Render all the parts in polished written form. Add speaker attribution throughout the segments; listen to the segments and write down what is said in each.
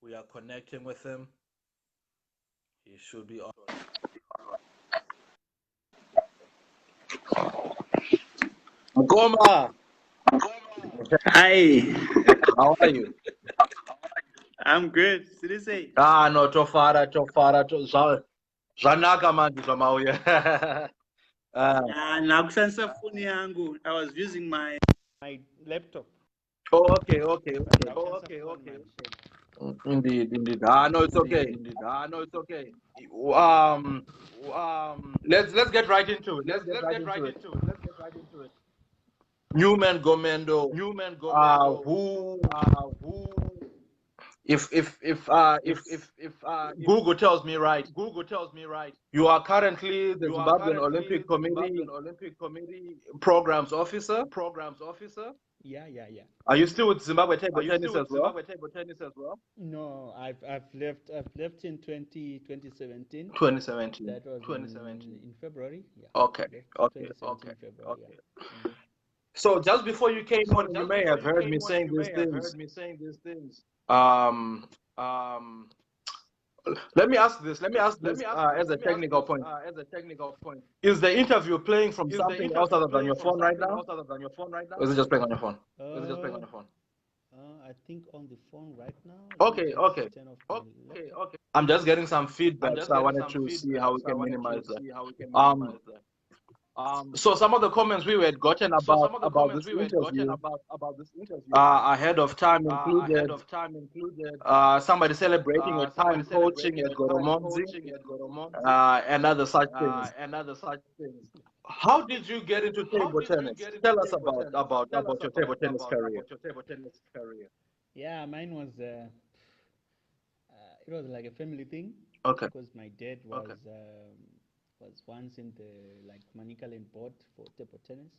Speaker 1: We are connecting with him. He should be on. Mkoma,
Speaker 2: Hi,
Speaker 1: how are you?
Speaker 2: I'm good. Seriously.
Speaker 1: No, tofara, zvanaka manje zvamauya.
Speaker 2: Nakushandisa phone yangu. I was using my laptop.
Speaker 1: Okay.
Speaker 2: Phone.
Speaker 1: Indeed. No, it's okay.
Speaker 2: No, it's okay.
Speaker 1: Um, let's get right into it.
Speaker 2: Let's get right into it.
Speaker 1: Newman Gomendo.
Speaker 2: Newman Gomendo.
Speaker 1: Who,
Speaker 2: Who?
Speaker 1: if Google tells me right,
Speaker 2: Google tells me right.
Speaker 1: you are currently the
Speaker 2: You are
Speaker 1: Zimbabwean
Speaker 2: currently
Speaker 1: Olympic
Speaker 2: the
Speaker 1: Committee
Speaker 2: Zimbabwean Olympic Committee
Speaker 1: programs officer.
Speaker 2: programs officer. Yeah.
Speaker 1: Are you still with Zimbabwe Table
Speaker 2: Are you
Speaker 1: Tennis
Speaker 2: still
Speaker 1: as
Speaker 2: with
Speaker 1: well?
Speaker 2: Zimbabwe Table Tennis as well? No, I've left in 2017.
Speaker 1: 2017.
Speaker 2: That was 2017 in February. Yeah.
Speaker 1: Okay.
Speaker 2: Left 2017 February. Yeah.
Speaker 1: So just before you came
Speaker 2: So
Speaker 1: on, you
Speaker 2: just
Speaker 1: may
Speaker 2: before
Speaker 1: have
Speaker 2: you
Speaker 1: heard
Speaker 2: came
Speaker 1: me
Speaker 2: on,
Speaker 1: saying
Speaker 2: you
Speaker 1: these
Speaker 2: may have
Speaker 1: things.
Speaker 2: heard me saying these things.
Speaker 1: Um, let me ask this. Let me ask
Speaker 2: Let
Speaker 1: this
Speaker 2: me ask this.
Speaker 1: as a
Speaker 2: Let me ask
Speaker 1: technical
Speaker 2: this
Speaker 1: point.
Speaker 2: as a technical point.
Speaker 1: Is the interview playing from
Speaker 2: Is the
Speaker 1: something else
Speaker 2: interview
Speaker 1: other than
Speaker 2: playing
Speaker 1: your
Speaker 2: from
Speaker 1: phone right
Speaker 2: something
Speaker 1: now?
Speaker 2: else other than your phone right now?
Speaker 1: Or is it just playing on your phone?
Speaker 2: Is it just playing on your phone? I think on the phone right now.
Speaker 1: Okay.
Speaker 2: Turn off my laptop.
Speaker 1: Okay. I'm just getting some
Speaker 2: I'm
Speaker 1: feedback,
Speaker 2: just
Speaker 1: so I
Speaker 2: getting
Speaker 1: wanted
Speaker 2: some
Speaker 1: to see
Speaker 2: feedback,
Speaker 1: how we
Speaker 2: so I
Speaker 1: can
Speaker 2: wanted to
Speaker 1: minimize that.
Speaker 2: see how we can
Speaker 1: Um,
Speaker 2: minimize that.
Speaker 1: so some of the comments we had gotten
Speaker 2: So some of the
Speaker 1: about
Speaker 2: comments
Speaker 1: this
Speaker 2: we had gotten
Speaker 1: interview
Speaker 2: about this interview
Speaker 1: ahead of time
Speaker 2: ahead
Speaker 1: included
Speaker 2: of time included
Speaker 1: somebody celebrating your
Speaker 2: somebody
Speaker 1: time coaching
Speaker 2: celebrating
Speaker 1: at
Speaker 2: your time
Speaker 1: Goromonzi
Speaker 2: coaching at Goromonzi
Speaker 1: and other such things.
Speaker 2: and other such things.
Speaker 1: How did you get into
Speaker 2: How
Speaker 1: table
Speaker 2: did you
Speaker 1: tennis?
Speaker 2: get into
Speaker 1: Tell us
Speaker 2: table tennis? Tell us
Speaker 1: about your table tennis career.
Speaker 2: about your table tennis career. Yeah, mine was it was like a family thing.
Speaker 1: Okay.
Speaker 2: Because my dad was once in the like Manicaland board for table tennis.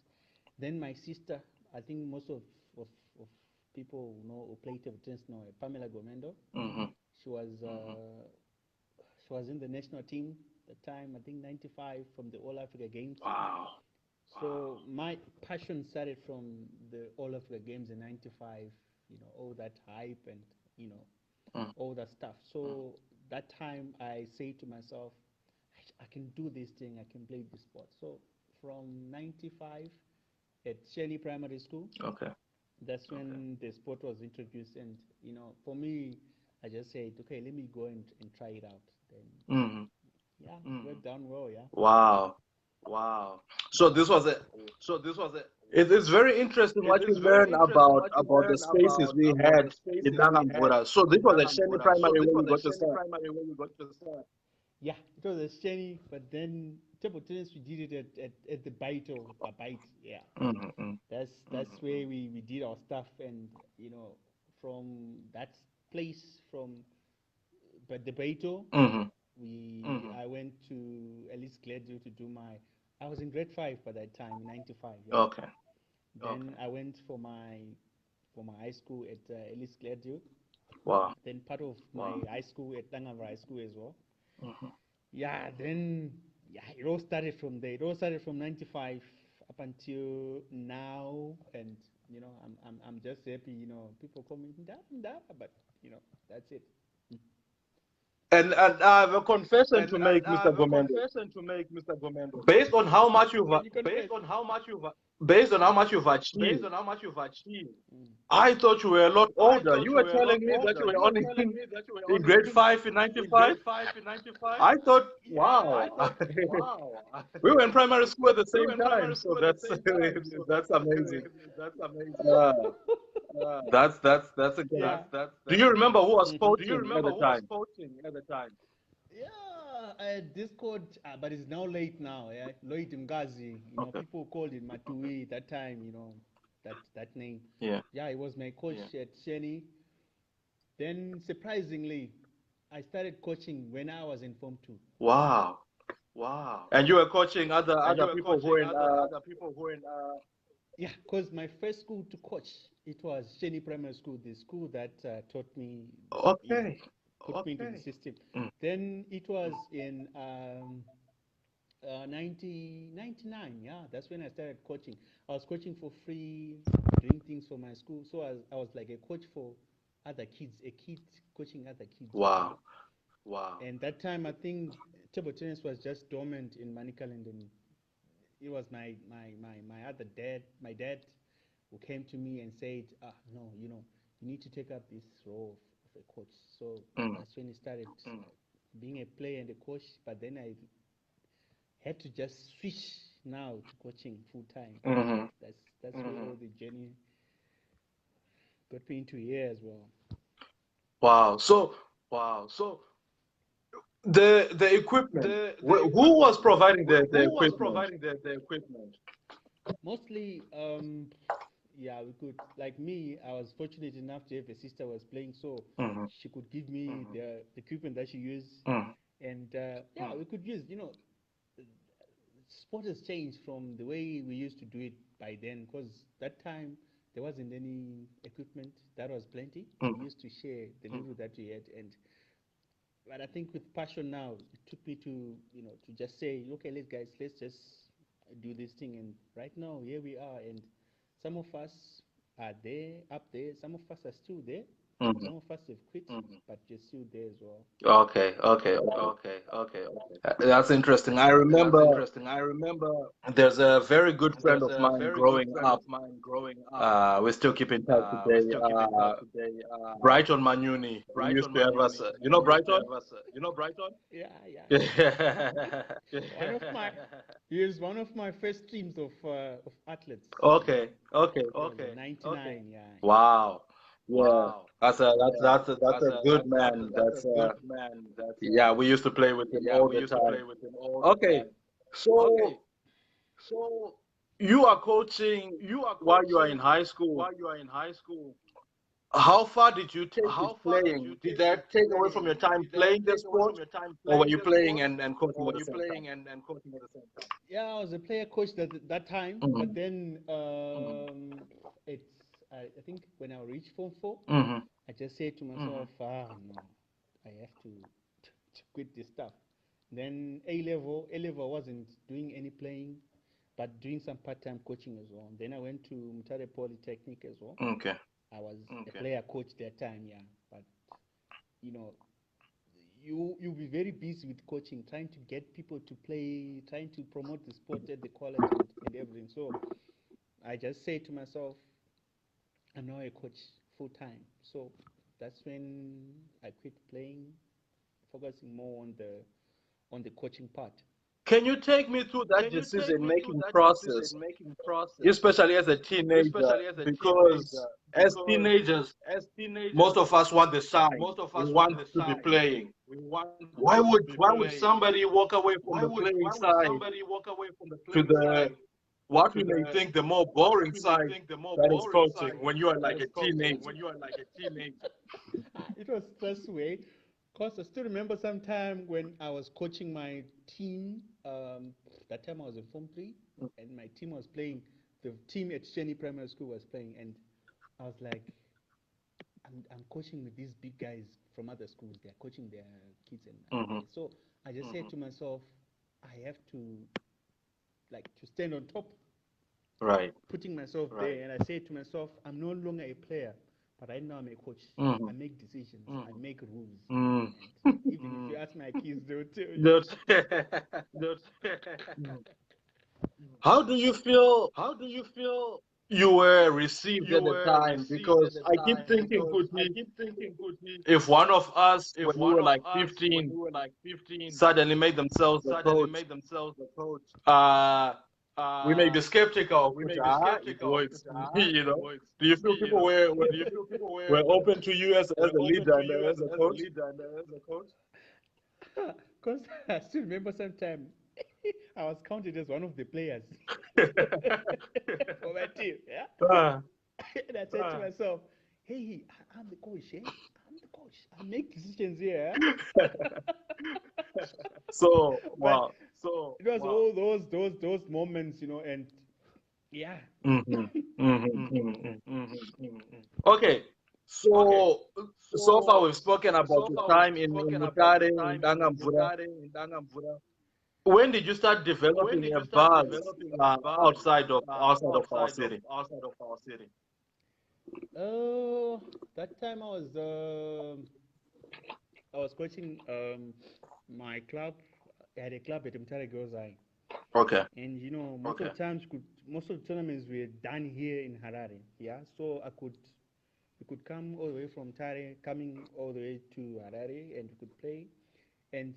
Speaker 2: Then my sister, I think most of, of people who know who play table tennis know Pamela Gomendo.
Speaker 1: Mm-hmm.
Speaker 2: She was she was in the national team at the time. I think '95 from the All Africa Games.
Speaker 1: Wow.
Speaker 2: So my passion started from the All Africa Games in '95. All that hype and all that stuff. So that time I say to myself, I can do this thing. I can play this sport. So from '95 at Shelley Primary School.
Speaker 1: Okay.
Speaker 2: That's when the sport was introduced, and for me, I just said, okay, let me go and try it out. Then, it went down well, yeah.
Speaker 1: Wow. So this was it. It's very interesting what you learn about the spaces we
Speaker 2: about
Speaker 1: had
Speaker 2: the spaces
Speaker 1: in
Speaker 2: we had
Speaker 1: Dangamvura. So this
Speaker 2: in
Speaker 1: was a Sheni
Speaker 2: Dangamvura. So
Speaker 1: primary
Speaker 2: this
Speaker 1: where
Speaker 2: was
Speaker 1: you
Speaker 2: a
Speaker 1: got to
Speaker 2: Sheni
Speaker 1: start.
Speaker 2: primary where you got to start. Yeah, it was a Sheni, but then table tennis we did it at the bite. Yeah.
Speaker 1: Mm-hmm.
Speaker 2: That's where we did our stuff, and from that place from but the Beito,
Speaker 1: Mm-hmm.
Speaker 2: I went to Ellis Gladio to do my. I was in grade 5 by that time, '95. Yeah.
Speaker 1: Okay.
Speaker 2: Then I went for my high school at Ellis Gladio.
Speaker 1: Wow.
Speaker 2: Then part of my high school at Dangamvura High School as well.
Speaker 1: Mm-hmm.
Speaker 2: Yeah. Then it all started from there. It all started from '95 up until now, and I'm just happy. People call me Ndaba, but that's it.
Speaker 1: And I have a confession
Speaker 2: And
Speaker 1: to make,
Speaker 2: I
Speaker 1: Mr.
Speaker 2: have a
Speaker 1: Gomendo.
Speaker 2: confession to make, Mr. Gomendo.
Speaker 1: Based on how much you've
Speaker 2: Can you confess?
Speaker 1: based on how much you've
Speaker 2: Based
Speaker 1: achieved,
Speaker 2: on how much you've achieved.
Speaker 1: I thought you were a lot
Speaker 2: I
Speaker 1: older.
Speaker 2: thought
Speaker 1: You
Speaker 2: you
Speaker 1: were
Speaker 2: were a lot
Speaker 1: telling me that
Speaker 2: older.
Speaker 1: you were
Speaker 2: You were
Speaker 1: only
Speaker 2: telling me that you were
Speaker 1: in
Speaker 2: only
Speaker 1: grade 5 in
Speaker 2: in
Speaker 1: '95.
Speaker 2: grade 5 in '95.
Speaker 1: I thought,
Speaker 2: I
Speaker 1: wow.
Speaker 2: thought, wow.
Speaker 1: We were in primary school at the
Speaker 2: We were
Speaker 1: same
Speaker 2: in
Speaker 1: time,
Speaker 2: primary
Speaker 1: so
Speaker 2: school at the
Speaker 1: that's
Speaker 2: same time, so
Speaker 1: that's amazing.
Speaker 2: that's amazing.
Speaker 1: Uh,
Speaker 2: Uh,
Speaker 1: that's a good.
Speaker 2: yeah.
Speaker 1: Do you remember who was
Speaker 2: Do you
Speaker 1: coaching at
Speaker 2: remember
Speaker 1: the
Speaker 2: who was
Speaker 1: time?
Speaker 2: coaching at the time? Yeah, this coach, but it's now late now. Yeah, Lloyd Mgazi.
Speaker 1: Okay.
Speaker 2: People called him Matui that time. That name.
Speaker 1: Yeah.
Speaker 2: Yeah, he was my coach at Sheni. Then surprisingly, I started coaching when I was in Form 2.
Speaker 1: Wow.
Speaker 2: Wow.
Speaker 1: And you were coaching
Speaker 2: And you
Speaker 1: other
Speaker 2: were
Speaker 1: people who were
Speaker 2: coaching
Speaker 1: in.
Speaker 2: other people who were in. Yeah, because my first school to coach, it was Sheni Primary School, the school that taught me,
Speaker 1: Okay.
Speaker 2: put me into the system.
Speaker 1: Mm.
Speaker 2: Then it was in 1999, yeah, that's when I started coaching. I was coaching for free, doing things for my school. So I was like a coach for other kids, a kid coaching other kids.
Speaker 1: Wow.
Speaker 2: And that time, I think table tennis was just dormant in Manicaland, and it was my other dad, my dad, who came to me and said, no, you need to take up this role of a coach. So that's when he started being a player and a coach. But then I had to just switch now to coaching full time. That's where all the journey got me into here as well.
Speaker 1: Wow. So the equipment. Who was providing the equipment?
Speaker 2: Mostly, yeah, we could. Like me, I was fortunate enough to have a sister who was playing, so she could give me the equipment that she used, and yeah, we could use. Sport has changed from the way we used to do it by then, because that time there wasn't any equipment. That was plenty. We used to share the little that we had, but I think with passion now, it took me to to just say, okay, let's just do this thing, and right now here we are, and some of us are there, up there. Some of us are still there. Some of us have quit, but you're still there as well.
Speaker 1: Okay. That's interesting. I remember there's a very good friend of mine growing up. We still keep in touch today. Brighton Manyuni. We used to have us. You know Brighton?
Speaker 2: Yeah, yeah.
Speaker 1: Yeah.
Speaker 2: He is one of my first teams of athletes.
Speaker 1: Okay.
Speaker 2: In '99, yeah.
Speaker 1: Wow. Yeah. That's a good man. Yeah, we used to play with him all the time. Okay. So you are coaching while you are in high school. How far did you take it playing? Did that take away from your time playing the sport, or were you playing and coaching at the same time?
Speaker 2: Yeah, I was a player coach that time, but then it's I think when I reached Form 4, I just said to myself, no, I have to quit this stuff. Then A level wasn't doing any playing, but doing some part-time coaching as well. Then I went to Mutare Polytechnic as well.
Speaker 1: Okay.
Speaker 2: I was a player coach that time, yeah. But you know, you'll be very busy with coaching, trying to get people to play, trying to promote the sport at the college and everything. So I just say to myself, I'm now a coach full time. So that's when I quit playing, focusing more on the coaching part.
Speaker 1: Can you take me through that decision-making process, especially as a teenager? Because as teenagers, most of us want the shine. We want to be playing. Why would somebody walk away from the playing side to the what we may think the more boring side, that is coaching, when you are like a teenager?
Speaker 2: It was stress way, because I still remember some time when I was coaching my team. That time I was in Form 3, and my team was playing. The team at Cheney Primary School was playing, and I was like, I'm coaching with these big guys from other schools. They're coaching their kids, and so I just said to myself, I have to stand on top,
Speaker 1: Right.
Speaker 2: putting myself there. And I said to myself, I'm no longer a player, but right now I'm a coach. I make decisions. I make rules. And even if you ask my kids, they'll tell you.
Speaker 1: How do you feel you were received at the time? Because I keep thinking, Kuti, if one of us, when we were like 15, suddenly made themselves the coach, we may be skeptical. It works. Do you feel people were open to you as a leader and as a coach?
Speaker 2: Because I still remember sometime I was counted as one of the players for my team. Yeah. And I said to myself, hey, I'm the coach, eh? I'm the coach. I make decisions here.
Speaker 1: So,
Speaker 2: But
Speaker 1: wow.
Speaker 2: it was all those moments, and yeah.
Speaker 1: Okay. So far we've spoken about your time in Mutare, in Dangamvura. When did you start developing a buzz outside of our city?
Speaker 2: Oh, that time I was coaching my club. I had a club at Mtare Girls Eye.
Speaker 1: Okay.
Speaker 2: And most of the times, most of the tournaments were done here in Harare. Yeah, so you could come all the way from Tare, coming all the way to Harare, and you could play. And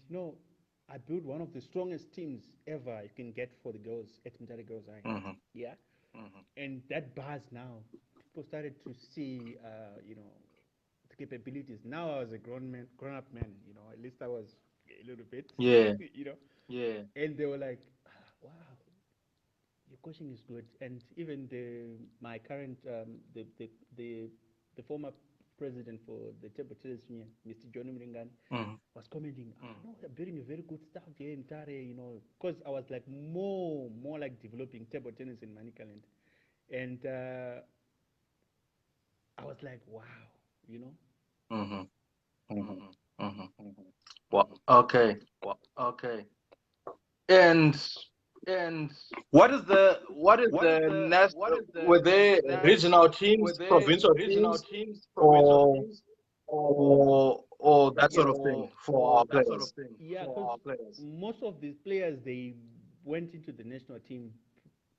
Speaker 2: I built one of the strongest teams ever you can get for the girls at Mtare Girls Eye.
Speaker 1: Mm-hmm.
Speaker 2: Yeah, and that buzz now, people started to see, the capabilities. Now I was a grown up man. At least I was a little bit.
Speaker 1: Yeah.
Speaker 2: Yeah. And they were like, wow, your coaching is good. And even my current the former president for the table tennis union, Mr. John Mringani,
Speaker 1: Mm-hmm.
Speaker 2: was commenting, no, you're building a very good staff here in Tare, because I was like more like developing table tennis in Manicaland. And I was like, wow, you know.
Speaker 1: Mm-hmm. Mm-hmm. Mm-hmm. Well, okay.
Speaker 2: Okay.
Speaker 1: And
Speaker 2: And
Speaker 1: what is the national, were they regional teams,
Speaker 2: were they
Speaker 1: provincial
Speaker 2: regional
Speaker 1: teams,
Speaker 2: teams, provincial
Speaker 1: or
Speaker 2: teams, or
Speaker 1: that sort of thing for our
Speaker 2: that sort of
Speaker 1: players?
Speaker 2: thing? Yeah, because most of these players they went into the national team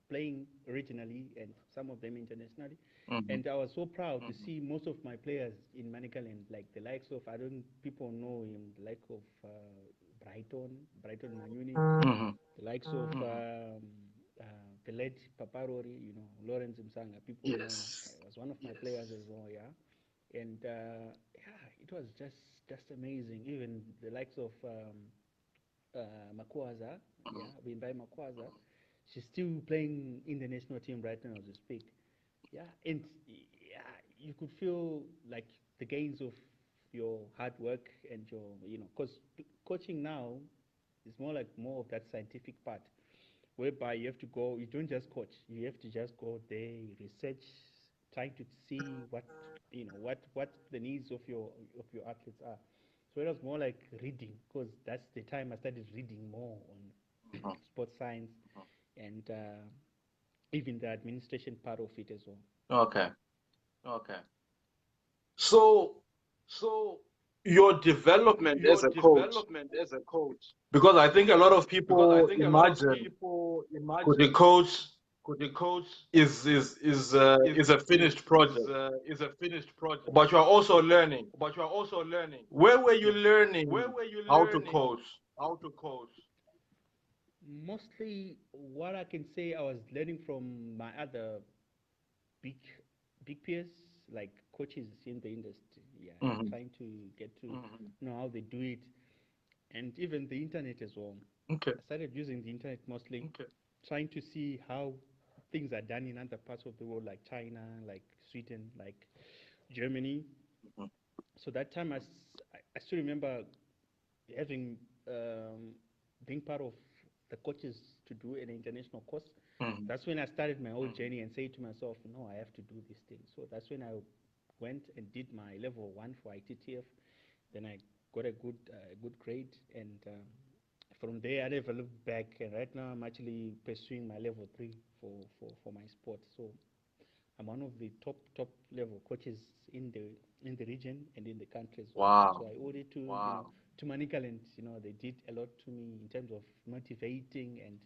Speaker 2: playing regionally and some of them internationally.
Speaker 1: Mm-hmm.
Speaker 2: And I was so proud to see most of my players in Manicaland, like the likes of, I don't people know him, the like of Brighton Manyuni,
Speaker 1: Mm-hmm.
Speaker 2: the likes of the late Paparori, Lawrence Msanga. People know him.
Speaker 1: Yes.
Speaker 2: He was one of my players as well, yeah. And yeah, it was just amazing. Even the likes of Makwaza, yeah, Winbai Makwaza, she's still playing in the national team right now as we speak. Yeah, and yeah, you could feel like the gains of your hard work and your, because coaching now is more of that scientific part, whereby you have to go. You don't just coach. You have to just go there, research, trying to see what the needs of your athletes are. So it was more like reading, because that's the time I started reading more on sports science and even the administration part of it as well.
Speaker 1: Okay.
Speaker 2: Okay.
Speaker 1: So
Speaker 2: So
Speaker 1: your development
Speaker 2: your
Speaker 1: as a coach,
Speaker 2: development as a coach,
Speaker 1: because I think a lot of
Speaker 2: because I
Speaker 1: people
Speaker 2: think a lot of
Speaker 1: imagine
Speaker 2: people
Speaker 1: could the
Speaker 2: imagine
Speaker 1: coach
Speaker 2: could the coach
Speaker 1: is a finished project,
Speaker 2: is a finished project,
Speaker 1: but you are also learning.
Speaker 2: but you are also learning.
Speaker 1: Where were you
Speaker 2: Where
Speaker 1: learning
Speaker 2: were you
Speaker 1: how to
Speaker 2: learning
Speaker 1: coach?
Speaker 2: how to coach? Mostly, what I can say, I was learning from my other big big peers, like coaches in the industry. Yeah,
Speaker 1: Mm-hmm.
Speaker 2: trying to get to know how they do it, and even the internet as well.
Speaker 1: Okay.
Speaker 2: I started using the internet mostly, trying to see how things are done in other parts of the world, like China, like Sweden, like Germany.
Speaker 1: Mm-hmm.
Speaker 2: So that time, I still remember having being part of the coaches to do an international course.
Speaker 1: Mm-hmm.
Speaker 2: That's when I started my whole journey and say to myself, no, I have to do this thing. So that's when I went and did my level one for ITTF. Then I got a good grade, and from there I never looked back. And right now I'm actually pursuing my level three for my sport. So I'm one of the top level coaches in the region and in the country as well. So
Speaker 1: Wow.
Speaker 2: I owe it to to Manicaland. They did a lot to me in terms of motivating and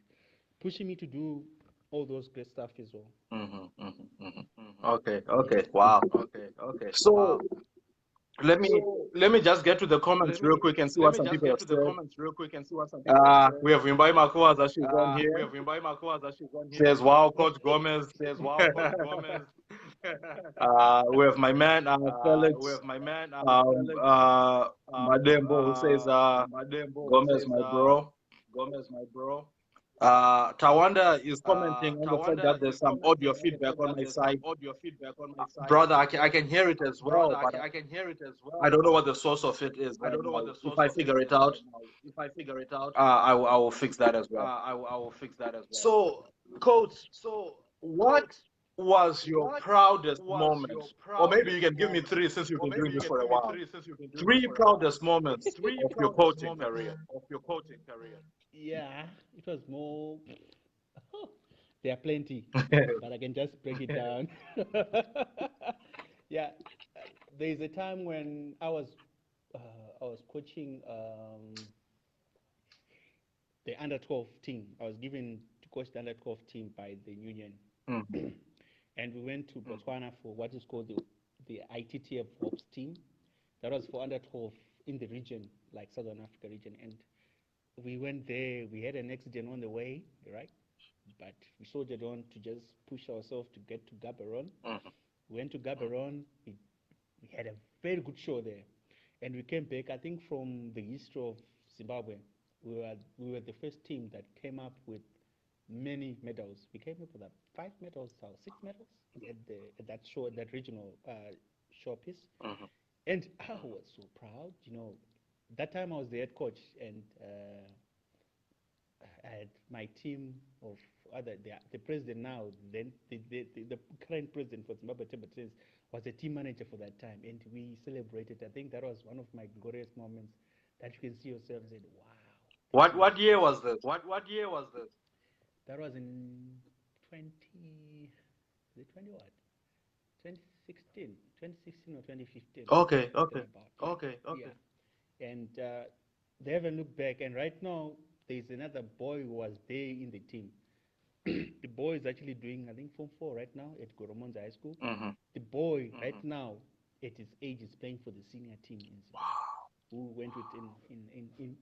Speaker 2: pushing me to do all those great stuff as well.
Speaker 1: Mm-hmm. Mm-hmm. Mm-hmm. Okay.
Speaker 2: Mm-hmm.
Speaker 1: Okay. Wow.
Speaker 2: Mm-hmm. Okay. Okay.
Speaker 1: So
Speaker 2: Wow.
Speaker 1: let me
Speaker 2: So
Speaker 1: let me just get to the
Speaker 2: let
Speaker 1: comments real
Speaker 2: me
Speaker 1: quick and see
Speaker 2: let
Speaker 1: what
Speaker 2: me
Speaker 1: some
Speaker 2: just
Speaker 1: people
Speaker 2: get
Speaker 1: have
Speaker 2: to the
Speaker 1: said.
Speaker 2: comments real quick and see what some people have said.
Speaker 1: We have Imbai Makuaza, she's on
Speaker 2: We
Speaker 1: here.
Speaker 2: have Imbai Makwaza, she's on here.
Speaker 1: Says, wow, Coach Gomez.
Speaker 2: Says, wow, Coach Gomez.
Speaker 1: We have my man,
Speaker 2: We
Speaker 1: Felix
Speaker 2: have my man, Felix
Speaker 1: Madembo, who says,
Speaker 2: Madembo, who
Speaker 1: Gomez,
Speaker 2: says,
Speaker 1: my bro.
Speaker 2: Gomez, my bro.
Speaker 1: Tawanda is commenting on the fact that
Speaker 2: Tawanda
Speaker 1: there's
Speaker 2: is
Speaker 1: some audio
Speaker 2: commenting on the
Speaker 1: feedback
Speaker 2: fact
Speaker 1: on
Speaker 2: that
Speaker 1: my
Speaker 2: there's some
Speaker 1: side.
Speaker 2: audio feedback on my side.
Speaker 1: Brother, I can hear it as
Speaker 2: Brother,
Speaker 1: well, but
Speaker 2: I can hear it as
Speaker 1: I
Speaker 2: well,
Speaker 1: don't know
Speaker 2: but
Speaker 1: what the source of it is
Speaker 2: I
Speaker 1: right
Speaker 2: don't know what
Speaker 1: now.
Speaker 2: the
Speaker 1: If
Speaker 2: source
Speaker 1: I
Speaker 2: of it
Speaker 1: figure
Speaker 2: is
Speaker 1: it out,
Speaker 2: right now. If I figure it out,
Speaker 1: I will fix that as well.
Speaker 2: I will fix that as well.
Speaker 1: So, Coach,
Speaker 2: So,
Speaker 1: what
Speaker 2: Coach,
Speaker 1: was your
Speaker 2: what
Speaker 1: proudest
Speaker 2: was
Speaker 1: moment?
Speaker 2: your
Speaker 1: Or maybe you
Speaker 2: proudest
Speaker 1: can give me
Speaker 2: moment?
Speaker 1: three since you've
Speaker 2: Or
Speaker 1: been
Speaker 2: maybe
Speaker 1: doing
Speaker 2: you
Speaker 1: this
Speaker 2: can
Speaker 1: for a
Speaker 2: give me
Speaker 1: while.
Speaker 2: three since you've been doing this
Speaker 1: Three
Speaker 2: for a while.
Speaker 1: proudest moments
Speaker 2: Three
Speaker 1: of your
Speaker 2: proudest
Speaker 1: coaching
Speaker 2: moments
Speaker 1: career.
Speaker 2: of your coaching career. Yeah, it was more. There are plenty, but I can just break it down. Yeah, there's a time when I was coaching the under 12 team. I was given to coach the under 12 team by the union, and we went to Botswana for what is called the ITTF Hops team. That was for under 12 in the region, like Southern Africa region, and we went there. We had an accident on the way, right? But we soldiered on to just push ourselves to get to Gaborone. We went to Gaborone. We had a very good show there, and we came back. I think from the history of Zimbabwe, we were the first team that came up with many medals. We came up with 5 medals or 6 medals at that show, at that regional showpiece. And I was so proud. That time I was the head coach, and I had my team of the president now, then the current president for Zimbabwe Table Tennis was a team manager for that time, and we celebrated. I think that was one of my glorious moments that you can see yourself and say, wow.
Speaker 1: What year was this? What year was this?
Speaker 2: That was in 20, is it 20 what? 2016 or 2015.
Speaker 1: Okay.
Speaker 2: Yeah. And they haven't looked back. And right now, there's another boy who was there in the team. The boy is actually doing, I think, Form 4 right now at Goromonza High School. The boy right now, at his age, is playing for the senior team in Zimbabwe, who went with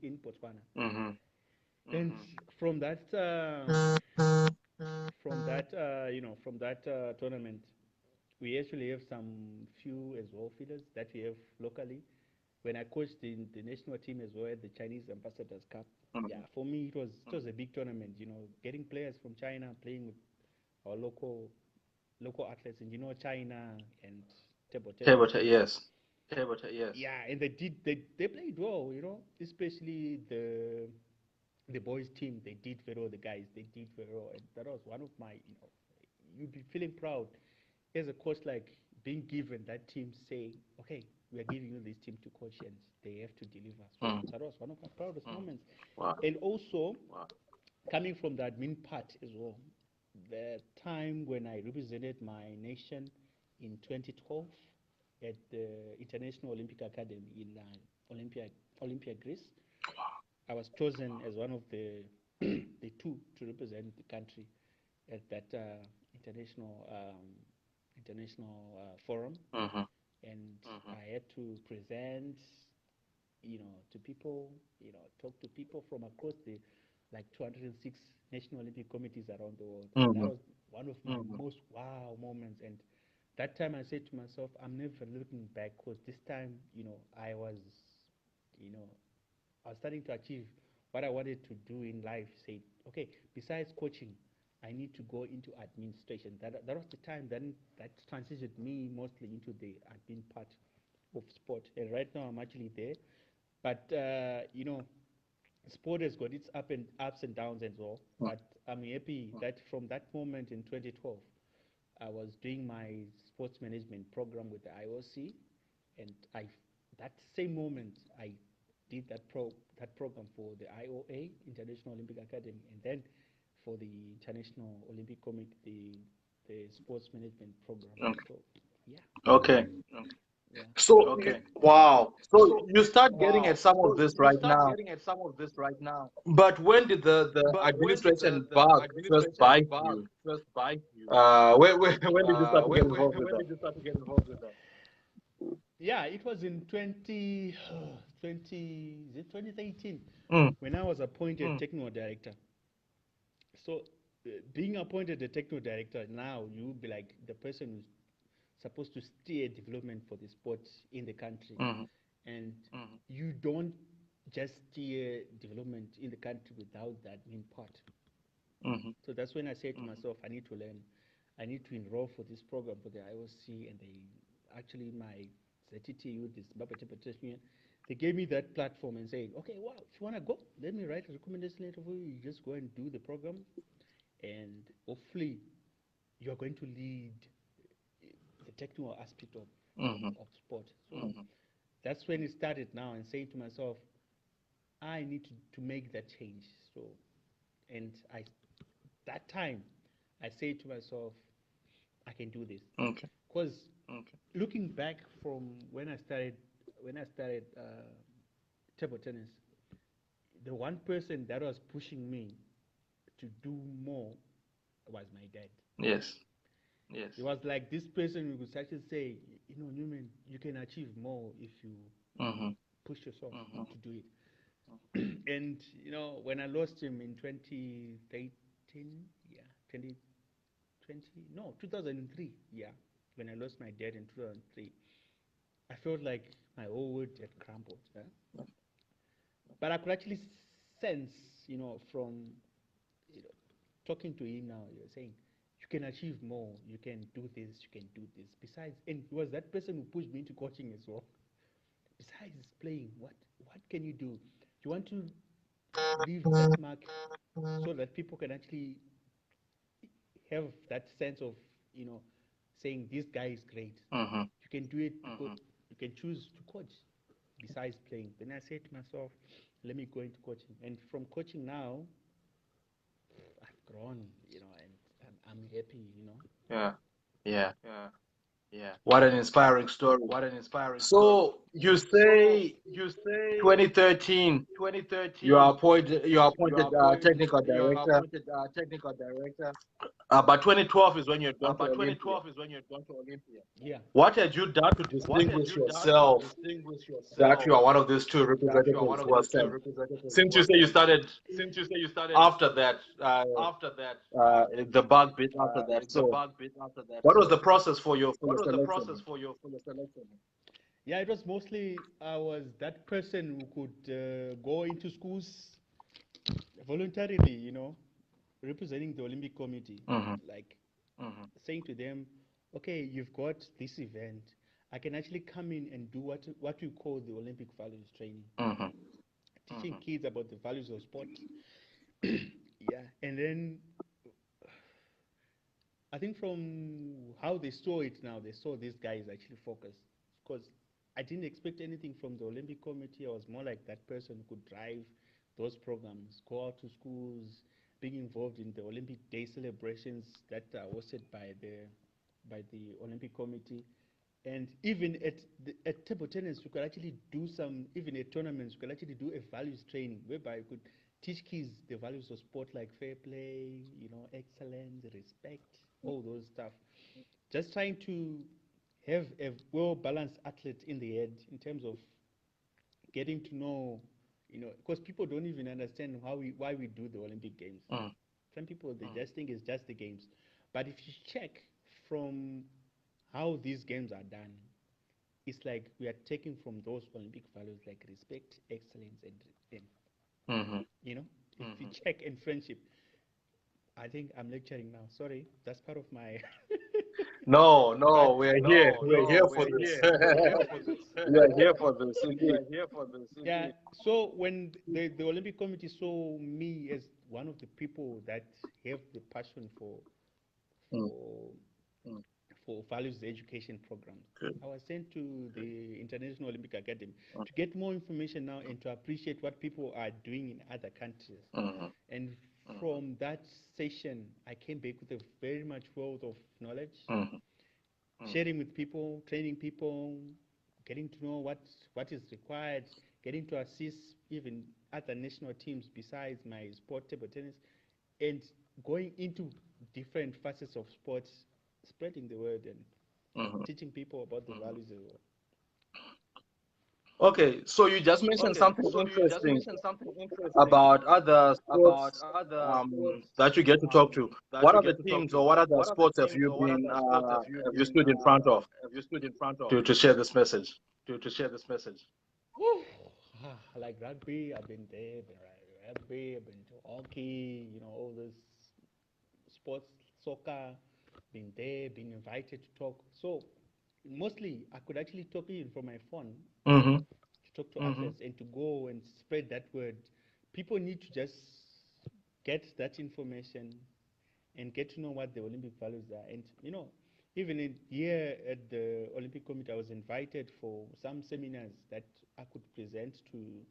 Speaker 2: in Botswana. And from that tournament, we actually have some few as well feeders that we have locally. When I coached the national team as well at the Chinese Ambassadors Cup, yeah, for me it was a big tournament. Getting players from China playing with our local athletes, and China and table tennis.
Speaker 1: Yes.
Speaker 2: Yeah, and they played well. Especially the boys team. They did very well. The guys, they did very well, and that was one of my you'd be feeling proud as a coach, like being given that team, saying, okay, we are giving you this team to coach and they have to deliver. So that was one of my proudest moments.
Speaker 1: Wow.
Speaker 2: And also, coming from the admin part as well, the time when I represented my nation in 2012 at the International Olympic Academy in Olympia, Greece, I was chosen as one of the two to represent the country at that international forum, and I had to present, to people, talk to people from across the 206 national Olympic committees around the world. And that was one of my most wow moments. And that time I said to myself, I'm never looking back, because this time, I was, I was starting to achieve what I wanted to do in life. Say, okay, besides coaching, I need to go into administration. That was the time that transitioned me mostly into the admin part of sport. And right now I'm actually there. But sport has got its ups and downs as well. But I'm happy that from that moment in 2012, I was doing my sports management program with the IOC, and that same moment I did that program for the IOA, International Olympic Academy, and then for the International Olympic Committee, the sports management program. So yeah.
Speaker 1: Okay.
Speaker 2: Yeah.
Speaker 1: So wow. So you start getting at some of this right now. But when did the administration bug first bite you? When did you start to get involved with that?
Speaker 2: Yeah, it was in 2018 when I was appointed technical director. So, being appointed the technical director, now you'll be like the person who's supposed to steer development for the sport in the country. And you don't just steer development in the country without that main part. So that's when I said to myself, I need to learn. I need to enroll for this program for the IOC, and actually my ZTTU, the Zimbabwe Table Tennis Union, they gave me that platform and saying, okay, well, if you want to go, let me write a recommendation letter for you. You just go and do the program, and hopefully you're going to lead the technical aspect of sport. So that's when it started now, and saying to myself, I need to make that change. So, and that time, I say to myself, I can do this.
Speaker 1: Okay.
Speaker 2: Because looking back from when I started table tennis, the one person that was pushing me to do more was my dad.
Speaker 1: Yes.
Speaker 2: It was like this person who could actually say, Newman, you can achieve more if you push yourself to do it. And when I lost him in 2013, 2003, when I lost my dad in 2003, I felt like my whole world had crumbled. But I could actually sense, from talking to him now, you're saying you can achieve more, you can do this, you can do this. Besides, and it was that person who pushed me into coaching as well. Besides playing, what can you do? You want to leave that mark so that people can actually have that sense of, saying this guy is great. You can do it because you can choose to coach besides playing. Then I said to myself, let me go into coaching. And from coaching now, I've grown, and I'm happy,
Speaker 1: Yeah. What an inspiring story. So you say 2013, you are appointed technical director. But 2012 is when you had gone to Olympia.
Speaker 2: Yeah.
Speaker 1: What had you done to distinguish yourself that you are one of these two representatives who are sent? Since you say you started after that, the bug bit after that. So what was the process for your selection?
Speaker 2: Yeah, it was mostly I was that person who could go into schools voluntarily, representing the Olympic Committee, like saying to them, okay, you've got this event. I can actually come in and do what we call the Olympic values training, teaching kids about the values of sport. Yeah, and then I think from how they saw it now, they saw this guy is actually focused. Because I didn't expect anything from the Olympic Committee. I was more like that person who could drive those programs, go out to schools, being involved in the Olympic Day celebrations that are hosted by the Olympic Committee. And even at table tennis, you could actually do even at tournaments, you could actually do a values training whereby you could teach kids the values of sport like fair play, excellence, respect, all those stuff. Just trying to have a well-balanced athlete in the head in terms of getting to know, because people don't even understand why we do the Olympic Games. Some people, they just think it's just the games. But if you check from how these games are done, it's like we are taking from those Olympic values like respect, excellence, and if you check in friendship, I think I'm lecturing now. Sorry, that's part of my.
Speaker 1: No,
Speaker 2: But
Speaker 1: we're here. We're here for this. We are here for this. Indeed.
Speaker 2: yeah, so when the Olympic Committee saw me as one of the people that have the passion for for values education programs, I was sent to the International Olympic Academy to get more information now and to appreciate what people are doing in other countries. And from that session, I came back with a very much wealth of knowledge, sharing with people, training people, getting to know what is required, getting to assist even other national teams besides my sport, table tennis, and going into different facets of sports, spreading the word and teaching people about the values as well.
Speaker 1: Okay, so you just mentioned something interesting about other sports that you get to talk to. What other teams or what other sports have you stood in front of to share this message?
Speaker 2: Woo! Like rugby, I've been there. Rugby, I've been to hockey. All those sports, soccer. Been there, been invited to talk. So mostly, I could actually talk even from my phone to talk to athletes and to go and spread that word. People need to just get that information and get to know what the Olympic values are. And even here at the Olympic Committee, I was invited for some seminars that I could present to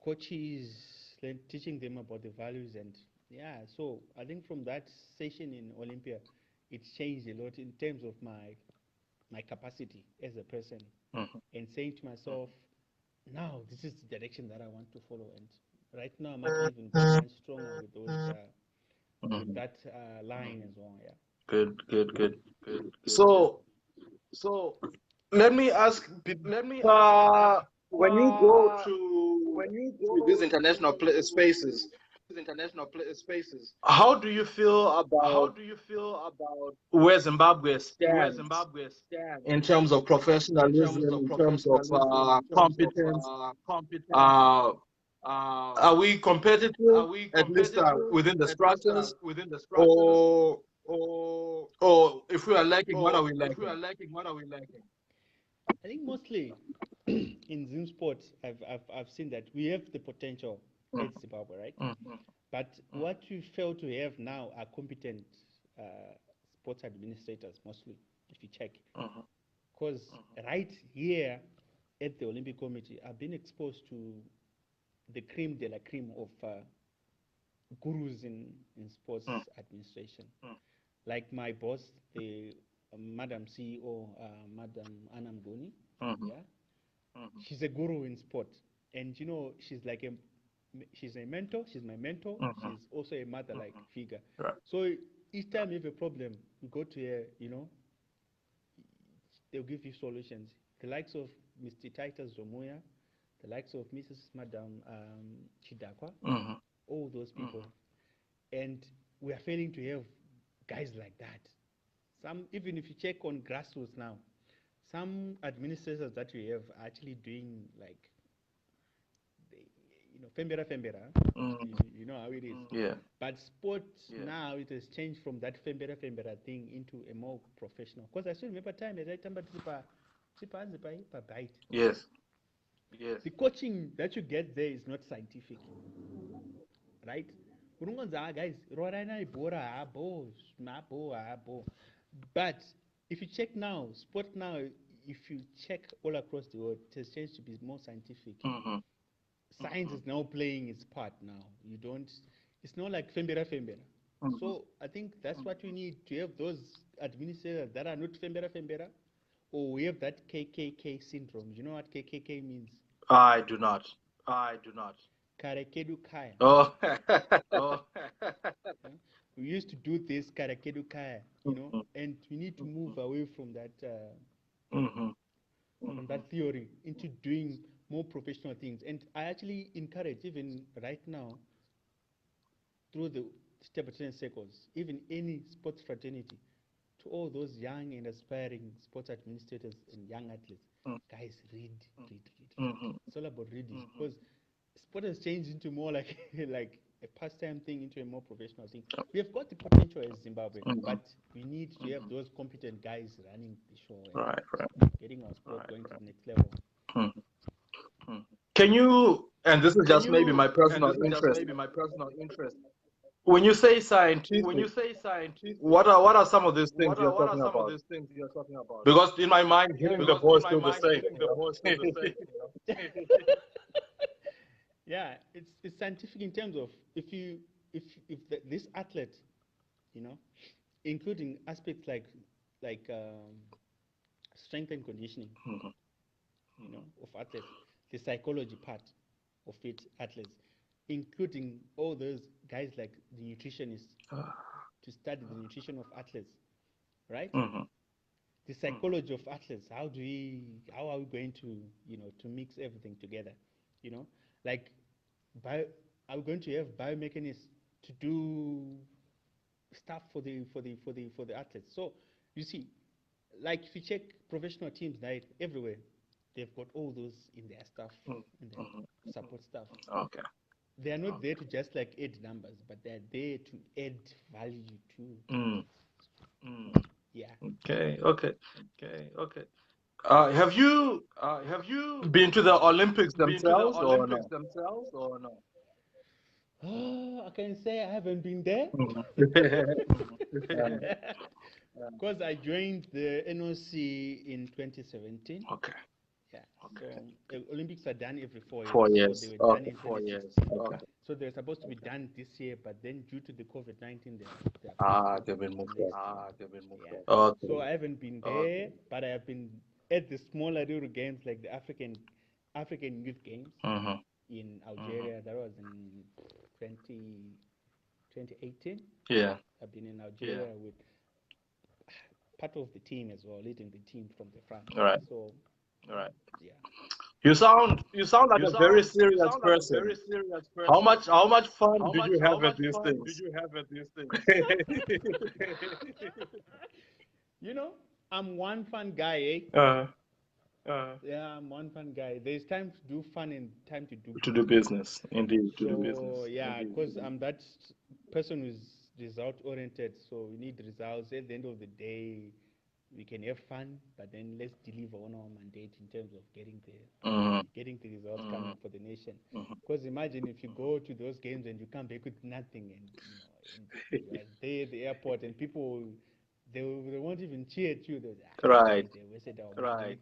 Speaker 2: coaches, teaching them about the values. And yeah, so I think from that session in Olympia, it's changed a lot in terms of my capacity as a person, and saying to myself, now this is the direction that I want to follow. And right now, I'm actually even much stronger with those with that line as well. Yeah.
Speaker 1: Good.
Speaker 2: So
Speaker 1: So let me ask, when you go to these international spaces, how do you feel about where Zimbabwe stands in terms of professionalism, in terms of competence? Uh, are we competitive, at least within the structures, or if we are lacking, what are we lacking?
Speaker 2: I think mostly in Zim sports, I've seen that we have the potential at Zimbabwe, right? But what we fail to have now are competent uh, sports administrators, mostly, if you check. Because right here at the Olympic Committee, I've been exposed to the cream de la cream of gurus in sports administration. Like my boss, the Madam CEO, Madam Anam Goni, yeah, she's a guru in sport, and she's like she's a mentor. She's my mentor. She's also a mother-like figure.
Speaker 1: Right.
Speaker 2: So each time you have a problem, you go to her. They'll give you solutions. The likes of Mr. Titus Zomoya, the likes of Mrs. Madam Chidakwa, all those people, and we are failing to have guys like that. Some, even if you check on grassroots now, some administrators that we have are actually doing like, fembera fembera. You know how it is.
Speaker 1: Yeah.
Speaker 2: But sports now, it has changed from that fembera fembera thing into a more professional. Because I still remember time as I remember bite.
Speaker 1: Yes.
Speaker 2: The coaching that you get there is not scientific, right? Guys, but if you check now, sport now, if you check all across the world, it has changed to be more scientific. Science is now playing its part now. It's not like fembera fembera. So I think that's what we need, to have those administrators that are not fembera fembera, or we have that KKK syndrome. You know what KKK means?
Speaker 1: I do not.
Speaker 2: Karekedu Kaya.
Speaker 1: Oh.
Speaker 2: We used to do this Karakedu Kaya, and we need to move away from that from that theory into doing more professional things. And I actually encourage, even right now, through the table tennis circles, even any sports fraternity, to all those young and aspiring sports administrators and young athletes, guys, read. It's all about reading, because sport has changed into more like like a pastime thing into a more professional thing. We have got the potential as Zimbabwe, but we need to have those competent guys running the show and
Speaker 1: Right.
Speaker 2: getting our sport going to the next level.
Speaker 1: Can you, and this is just maybe my personal interest, when you say scientific, what are some of these things you're talking about? Because in my mind, hearing the voice still the same.
Speaker 2: Yeah, it's scientific in terms of if this athlete, including aspects like strength and conditioning, of athletes, the psychology part of it, athletes, including all those guys like the nutritionists to study the nutrition of athletes, right? The psychology of athletes. How are we going to to mix everything together? Like are we going to have biomechanists to do stuff for the athletes? So you see, like if you check professional teams right everywhere, they've got all those in their stuff, in their support stuff.
Speaker 1: Okay.
Speaker 2: They are not there to just like add numbers, but they're there to add value too. Yeah.
Speaker 1: Okay. Have you been to the Olympics themselves or no?
Speaker 2: Oh, I can say I haven't been there. Because I joined the NOC in 2017.
Speaker 1: Okay.
Speaker 2: Yeah. Olympics are done every 4 years.
Speaker 1: 4 years.
Speaker 2: So they were done in 2016.
Speaker 1: Okay.
Speaker 2: So they're supposed to be done this year, but then due to the COVID-19,
Speaker 1: They've been moved up.
Speaker 2: yeah.
Speaker 1: Okay.
Speaker 2: So I haven't been there, but I have been at the smaller little games like the African Youth Games in Algeria. That was in 2018.
Speaker 1: Yeah.
Speaker 2: I've been in Algeria with part of the team as well, leading the team from the front.
Speaker 1: All right.
Speaker 2: So, yeah.
Speaker 1: You sound like a very serious person. How much fun did you have at these things?
Speaker 2: I'm one fun guy,
Speaker 1: Uh,
Speaker 2: Yeah, I'm one fun guy. There's time to do fun and time to do
Speaker 1: to do business, indeed. To do
Speaker 2: So
Speaker 1: business.
Speaker 2: yeah, because I'm that person who's result oriented. So we need results. At the end of the day, we can have fun, but then let's deliver on our mandate in terms of getting the results coming for the nation. Because imagine if you go to those games and you come back with nothing, and and you are there at the airport, and people they won't even cheer at you.
Speaker 1: Right.
Speaker 2: They wasted our money.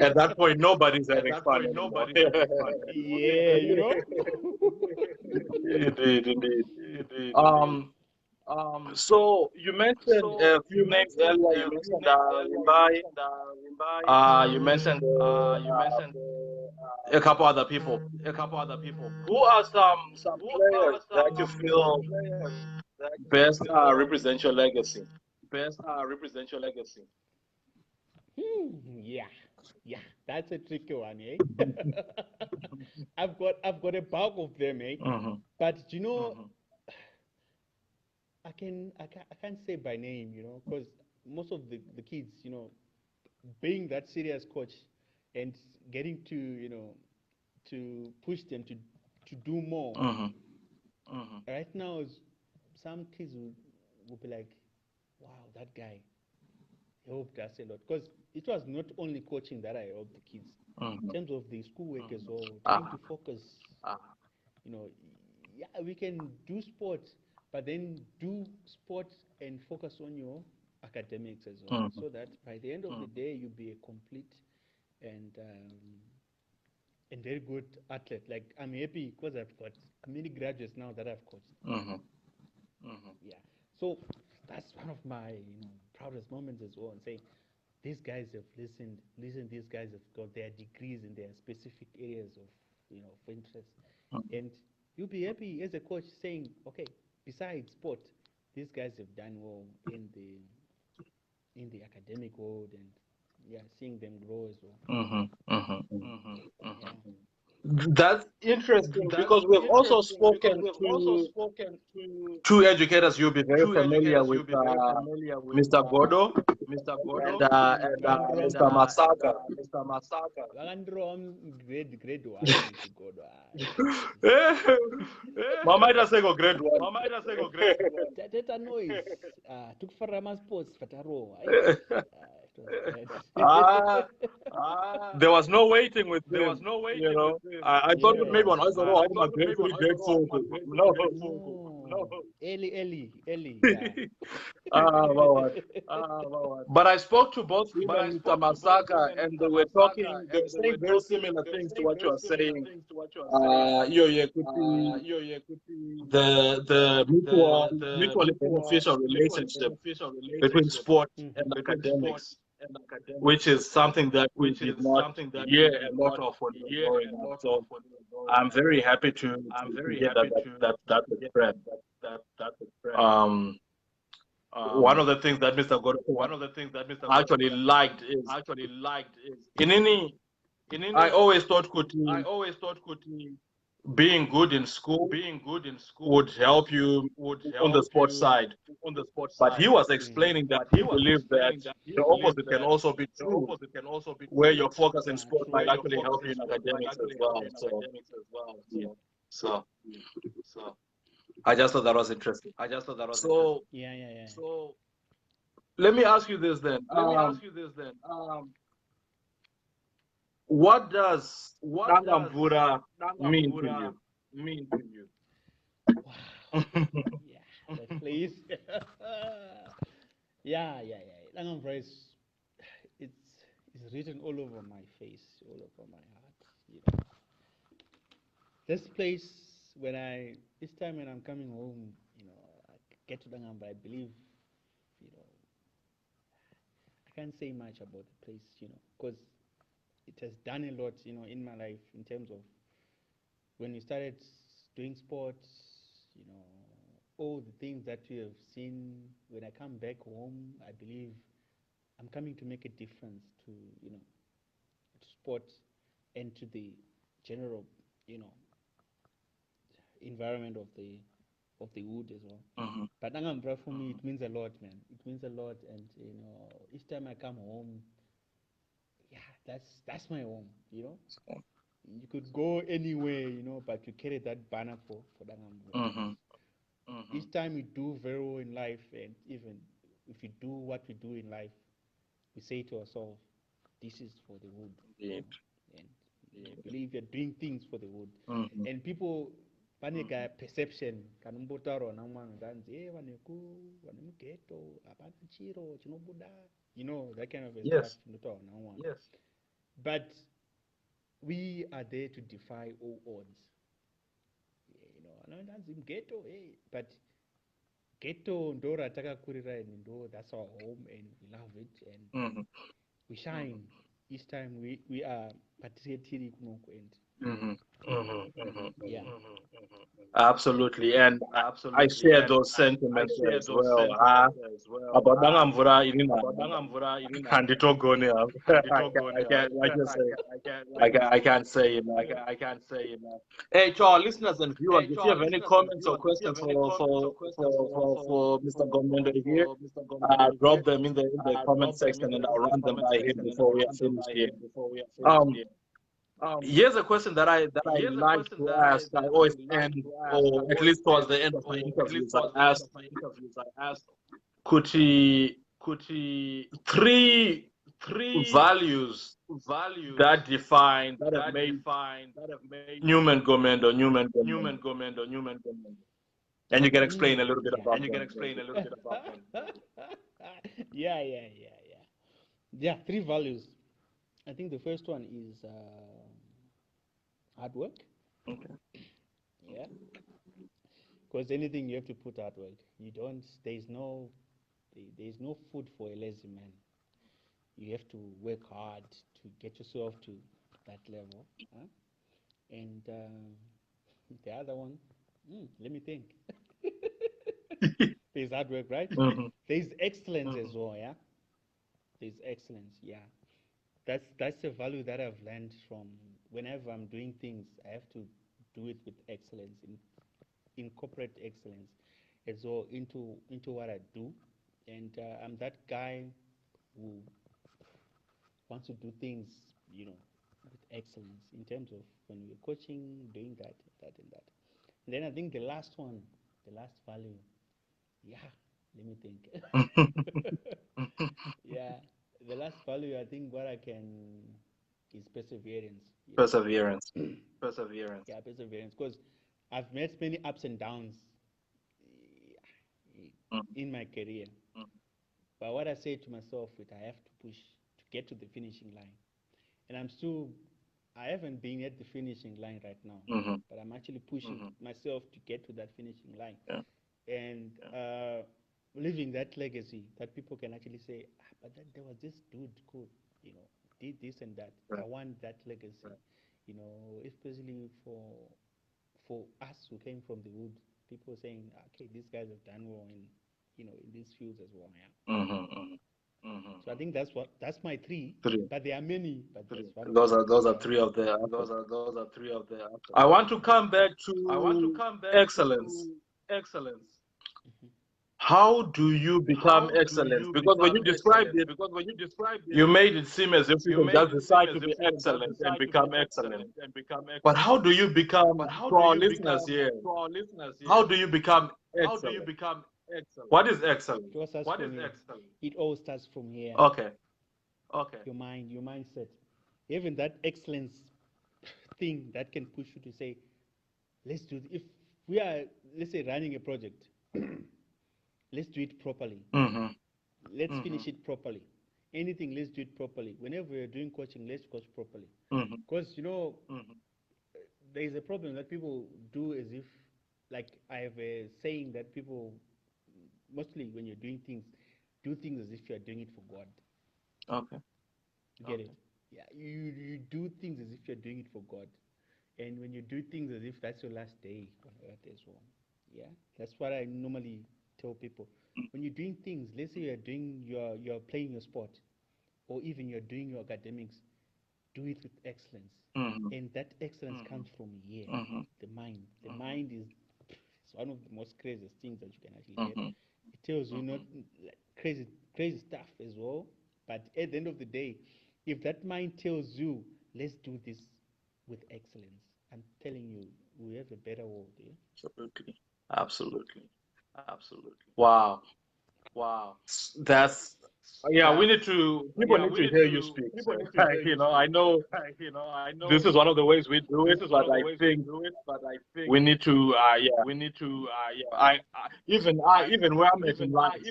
Speaker 1: At that point, nobody's having fun anymore.
Speaker 2: Yeah,
Speaker 1: Indeed. So you mentioned a few names earlier. You mentioned Rimbai. You mentioned a couple other people. Who are some players that you feel best represent your legacy?
Speaker 2: Yeah, that's a tricky one, eh? I've got a bulk of them, eh? But I can't say by name, because most of the kids, being that serious coach and getting to to push them to do more. Right now, some kids will be like, wow, that guy helped us a lot, because it was not only coaching that I helped the kids in terms of the schoolwork as well, trying to focus. Yeah, we can do sports, but then do sports and focus on your academics as well, so that by the end of the day you'll be a complete and very good athlete. Like, I'm happy because I've got many graduates now that I've coached. Yeah, so that's one of my proudest moments as well, and saying these guys have listened. These guys have got their degrees in their specific areas of of interest, and you'll be happy as a coach saying, okay, besides sport, these guys have done well in the academic world, and yeah, seeing them grow as well. Yeah.
Speaker 1: That's interesting because we've also spoken to two educators. You'll be very familiar with Mr. Godo and Mr. Masaka.
Speaker 2: Grade one to God.
Speaker 1: Mama ita go grade one.
Speaker 2: That noise. Took for Rama Sports, Fataro.
Speaker 1: There was no waiting with him. I thought maybe on Oyster Road, I'm grade 3, grade 4. No.
Speaker 2: Early.
Speaker 1: But I spoke to both him and Mr. Masaka, and they were saying very similar things to what you are saying. The mutually beneficial relationship between sport and academics, which is something that we did not hear a lot of when we were growing up. So I'm very happy to hear that spread. One of the things that Mr. Godfrey actually liked is in any. I always thought Kuti being good in school would help you on the sports side. But he was explaining that he believed that the opposite can also be true, where your focus in sport might actually help you in academics as well. So I just thought that was interesting. So let me ask you this then. What does Dangamvura mean to you?
Speaker 2: Wow. Yeah, that place. Yeah. Dangamvura is is written all over my face, all over my heart. This place, this time when I'm coming home, I get to Dangamvura, I believe, I can't say much about the place, because it has done a lot, in my life in terms of when we started doing sports, all the things that we have seen. When I come back home, I believe I'm coming to make a difference to, to sports and to the general, environment of the wood as well. But Dangamvura for me, it means a lot, man. It means a lot, and each time I come home, yeah, that's my home. You could go anywhere, but you carry that banner for Dangamvura. Each time you do very well in life, and even if you do what we do in life, we say to ourselves, this is for the wood. And I believe you're doing things for the wood. And people panic perception kanumbotaro namwana danzi vaneku vanemugeto apana chiro chinobuda, that kind of stuff. Yes. But we are there to defy all odds. Ghetto, but ghetto ndora takakurira and that's our home, and we love it, and we shine each time we are participating and yeah.
Speaker 1: Absolutely, and I share those sentiments as well. About Dangamvura, Kanditogone. I can't, like you say, I can't say enough. Hey, to our listeners and viewers, if you have any comments or questions for Mr. Gomendo here, drop them in the comment section, and I'll run them by him before we are finished here. Here's a question that I like to ask. I always end, or at least towards the end of my interviews, I ask, Kuti, three values that have made Newman Gomendo. And you can explain a little bit about them.
Speaker 2: Yeah, three values. I think the first one is hard work.
Speaker 1: Okay.
Speaker 2: Yeah. Because anything you have to put hard work. There's no food for a lazy man. You have to work hard to get yourself to that level. Huh? And the other one, let me think. There's hard work, right? There's excellence as well, yeah? There's excellence, yeah. That's a value that I've learned from whenever I'm doing things. I have to do it with excellence, incorporate excellence as well into what I do. And I'm that guy who wants to do things, with excellence in terms of when we're coaching, doing that. And then I think the last value, let me think. Yeah, the last value, I think what I can is perseverance.
Speaker 1: Perseverance.
Speaker 2: Yeah, perseverance. Because I've met many ups and downs in my career. But what I say to myself is I have to push to get to the finishing line. And I haven't been at the finishing line right now, but I'm actually pushing myself to get to that finishing line.
Speaker 1: Yeah.
Speaker 2: And leaving that legacy that people can actually say, but there was this dude who, did this and that.
Speaker 1: Right.
Speaker 2: I want that legacy, especially for us who came from the wood. People saying, okay, these guys have done well in these fields as well. Yeah. So I think that's my three. But there are many. But
Speaker 1: those are three of the. I want to come back to excellence. How do you become excellent? Because when you described it, you made it seem as if you can just decide to be excellent and become excellent. But how do you become, for our listeners here, how do you become excellent? What is excellent?
Speaker 2: It all starts from here.
Speaker 1: Okay.
Speaker 2: Your mindset. Even that excellence thing that can push you to say, let's do it. If we are, let's say, running a project, let's do it properly. Let's finish it properly. anything, let's do it properly. Whenever we're doing coaching, let's coach properly.
Speaker 1: Mm-hmm.
Speaker 2: Because, there is a problem that people do as if, like I have a saying that people, mostly when you're doing things, do things as if you're doing it for God.
Speaker 1: Okay.
Speaker 2: Get it? Yeah, you do things as if you're doing it for God. And when you do things as if that's your last day on earth as well. Yeah, that's what I normally tell people. When you're doing things, let's say you're playing your sport, or even you're doing your academics, do it with excellence.
Speaker 1: Mm-hmm.
Speaker 2: And that excellence comes from here,
Speaker 1: Mm-hmm.
Speaker 2: the mind. The mind is it's one of the most craziest things that you can actually get.
Speaker 1: Mm-hmm.
Speaker 2: It tells you not like crazy stuff as well. But at the end of the day, if that mind tells you, let's do this with excellence, I'm telling you, we have a better world. Yeah?
Speaker 1: Absolutely. Absolutely. Wow. That's yeah. People need to hear you speak. I know this is one of the ways we do it, but I think we need to. Yeah. Even where I'm at in life,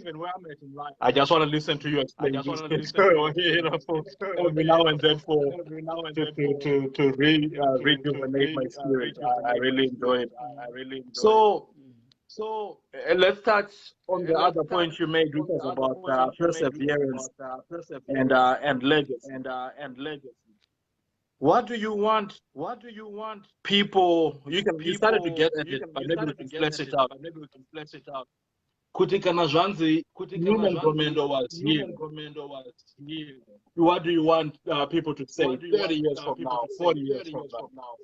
Speaker 1: I just want to listen to you explain these things. Every now and then to rejuvenate my spirit. I really enjoy it. So let's touch on the other point you made, which was about perseverance and legacy. What do you want people? You started to get at it, but maybe we can flesh it out. Kuti kana zvanzi Newman Gomendo was here. What do you want people to say 30 years from now, 40 years from now?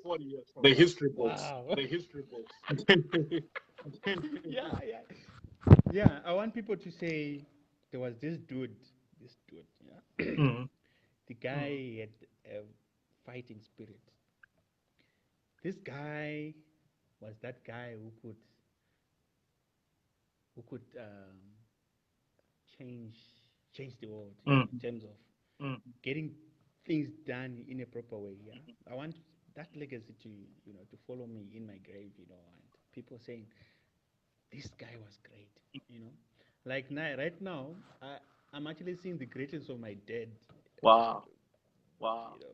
Speaker 1: The history books.
Speaker 2: Wow. Yeah, I want people to say there was this dude, yeah.
Speaker 1: Mm-hmm.
Speaker 2: The guy had a fighting spirit. This guy was that guy who could change the world in terms of getting things done in a proper way. Yeah, I want that legacy to follow me in my grave. And people saying this guy was great. Like now, right now, I'm actually seeing the greatness of my dad.
Speaker 1: Wow.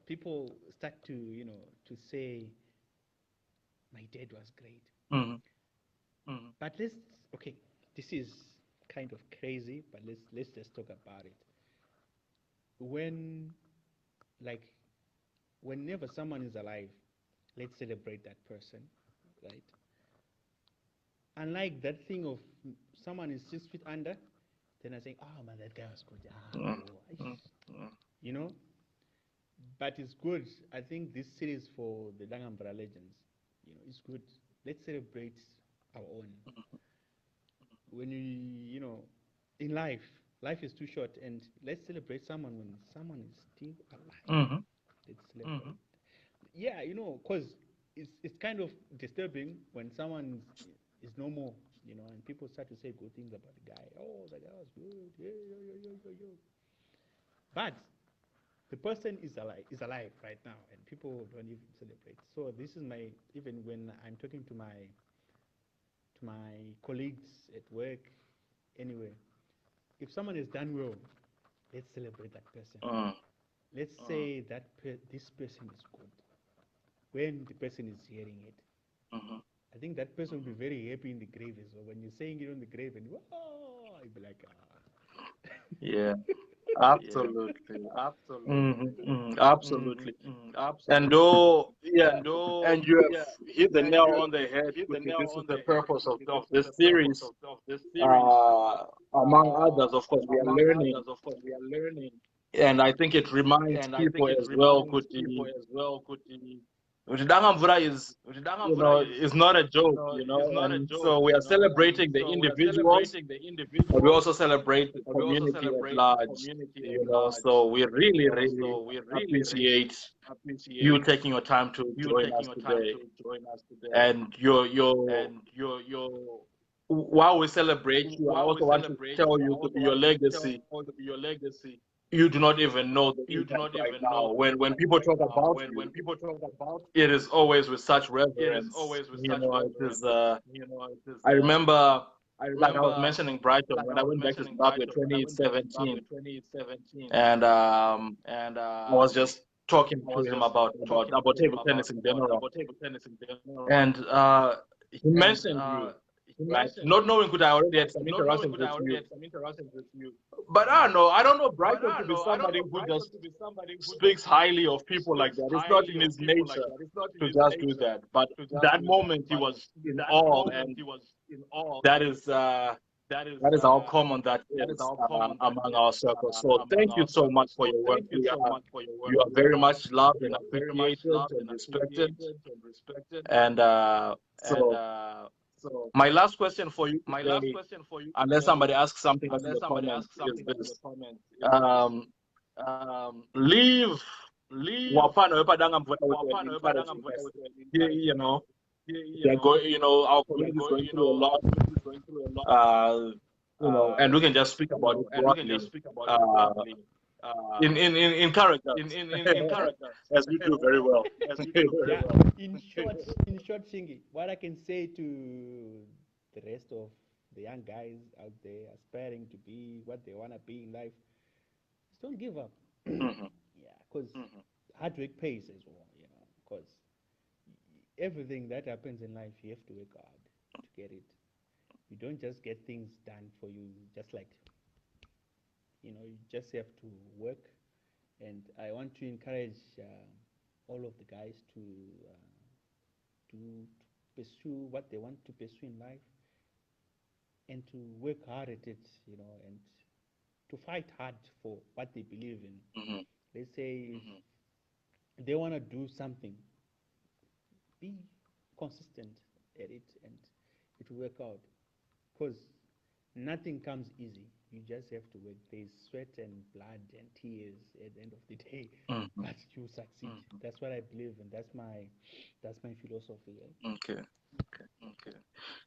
Speaker 2: People start to say my dad was great.
Speaker 1: Mm-hmm.
Speaker 2: But okay, this is kind of crazy, but let's just talk about it. When like whenever someone is alive, let's celebrate that person, right? Unlike that thing of someone is 6 feet under, then I say, oh man, that guy was good. You know, but it's good. I think this series for the Dangamvura legends, it's good. Let's celebrate our own. When in life is too short, and let's celebrate someone when someone is still alive.
Speaker 1: Mm-hmm.
Speaker 2: Let's celebrate. Yeah, because it's kind of disturbing when someone is no more, and people start to say good things about the guy. Oh, the guy was good. Yeah. But the person is alive right now, and people don't even celebrate. So this is even when I'm talking to my colleagues at work, anyway, if someone has done well, let's celebrate that person. Let's say that this person is good. When the person is hearing it, I think that person will be very happy in the grave as well. When you're saying it on the grave, and you'll be like,
Speaker 1: Yeah. Absolutely. Absolutely. And and you have hit the nail on the head. This is the purpose of this series. Among others, of course, we are learning. And I think it reminds people as well, Dangamvura is not a joke, and so we are celebrating the individuals, but we also celebrate the community at large, so we really, really appreciate you taking your time to join us today. And while we celebrate you, I also want to tell you your legacy. You do not even know the impact right now. When people talk about you, it is always with such reverence. It is. I remember like I was mentioning Brighton, when I went back to Zimbabwe 2017, and I was just talking to him about table tennis in general, and he mentioned you, right? Not knowing that I already had some interactions with you, but I don't know Brighton to be somebody who just speaks highly of people like that. It's not in his nature to just do that. But that moment he was in awe, and that is how common that is among our circle. So thank you so much for your work. You are very much loved and appreciated and respected. And so my last question for you today, unless somebody asks something else in the comments, is this: leave Wapano Wepa Dangamvura with an encouraging message. Our community is going through a lot. And we can just speak about it broadly, in character, as we do very well.
Speaker 2: Yeah, in short, Shingi, what I can say to the rest of the young guys out there aspiring to be what they want to be in life is don't give up. Yeah, because hard work pays as well, because everything that happens in life, you have to work hard to get it. You don't just get things done for you, just like, you just have to work. And I want to encourage all of the guys to pursue what they want to pursue in life and to work hard at it, and to fight hard for what they believe in. Let's say if they want to do something, be consistent at it and it will work out. Because nothing comes easy. You just have to work. There's sweat and blood and tears at the end of the day, but you succeed. That's what I believe, and that's my philosophy.
Speaker 1: Okay.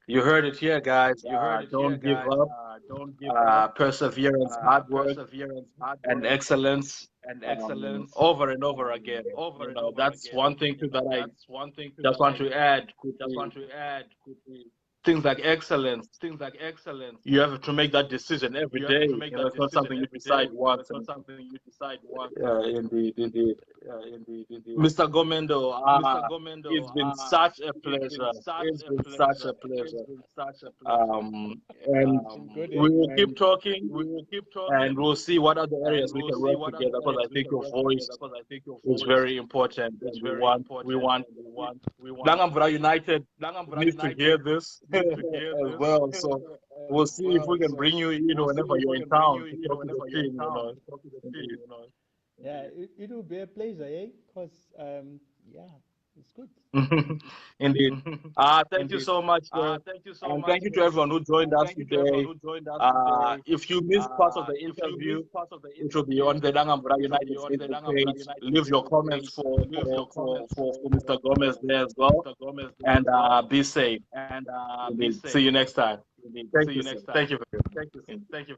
Speaker 1: You heard it here, guys. Don't give up. Perseverance, hard work, and excellence, over and over again. That's one thing too that I just want to add. Things like excellence, you have to make that decision every day. It's not something you decide once. Indeed. Mr. Gomendo, it's been such a pleasure. And we will keep talking, and we'll see what other areas we can work together, because I think your voice is very important, and we want Dangamvura United needs to hear this as well. So we'll see if we can bring you whenever you're in town to talk to the team.
Speaker 2: Yeah, it will be a pleasure, because it's good.
Speaker 1: Indeed. Thank you so much, and thank you to everyone who joined us today. If you missed part of the interview, it will be on the Dangamvura United Facebook page. Leave your comments for Mr. Gomez there as well, and be safe. Indeed. See you next time. Thank you. Thank you.